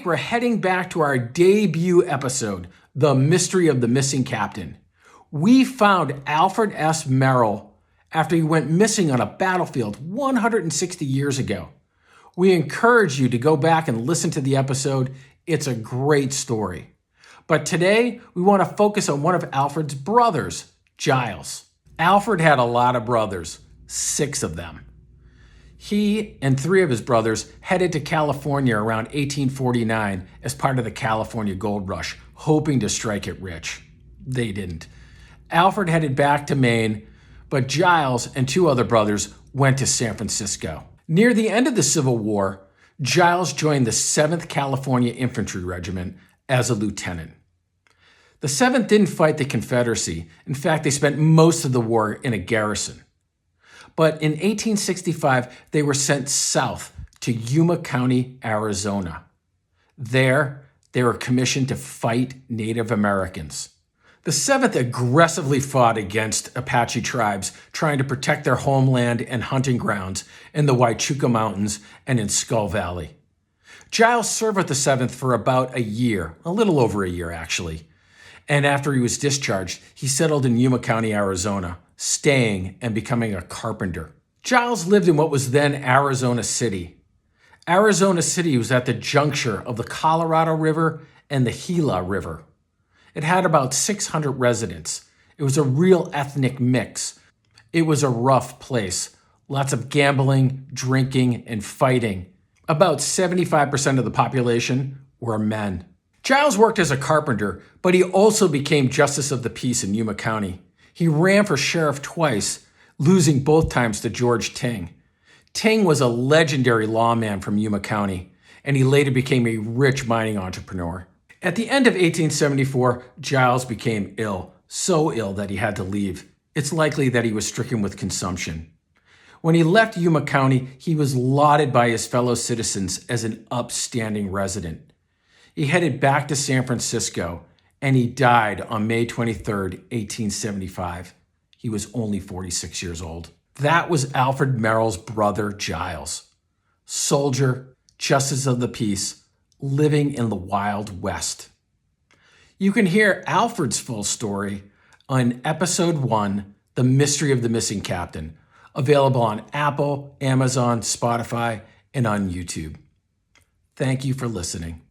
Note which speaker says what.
Speaker 1: week, we're heading back to our debut episode, The Mystery of the Missing Captain. We found Alfred S. Merrill after he went missing on a battlefield 160 years ago. We encourage you to go back and listen to the episode. It's a great story. But today, we want to focus on one of Alfred's brothers, Giles. Alfred had a lot of brothers, 6 of them. He and 3 of his brothers headed to California around 1849 as part of the California Gold Rush, hoping to strike it rich. They didn't. Alfred headed back to Maine, but Giles and 2 other brothers went to San Francisco. Near the end of the Civil War, Giles joined the 7th California Infantry Regiment as a lieutenant. The 7th didn't fight the Confederacy. In fact, they spent most of the war in a garrison. But in 1865, they were sent south to Yuma County, Arizona. There, they were commissioned to fight Native Americans. The 7th aggressively fought against Apache tribes trying to protect their homeland and hunting grounds in the Huachuca Mountains and in Skull Valley. Giles served with the 7th for about a year, a little over a year actually. And after he was discharged, he settled in Yuma County, Arizona, staying and becoming a carpenter. Giles lived in what was then Arizona City. Arizona City was at the juncture of the Colorado River and the Gila River. It had about 600 residents. It was a real ethnic mix. It was a rough place. Lots of gambling, drinking, and fighting. About 75% of the population were men. Giles worked as a carpenter, but he also became Justice of the Peace in Yuma County. He ran for sheriff twice, losing both times to George Ting. Ting was a legendary lawman from Yuma County, and he later became a rich mining entrepreneur. At the end of 1874, Giles became ill, so ill that he had to leave. It's likely that he was stricken with consumption. When he left Yuma County, he was lauded by his fellow citizens as an upstanding resident. He headed back to San Francisco, and he died on May 23rd, 1875. He was only 46 years old. That was Alfred Merrill's brother, Giles. Soldier, Justice of the Peace, living in the Wild West. You can hear Alfred's full story on Episode 1, The Mystery of the Missing Captain, available on Apple, Amazon, Spotify, and on YouTube. Thank you for listening.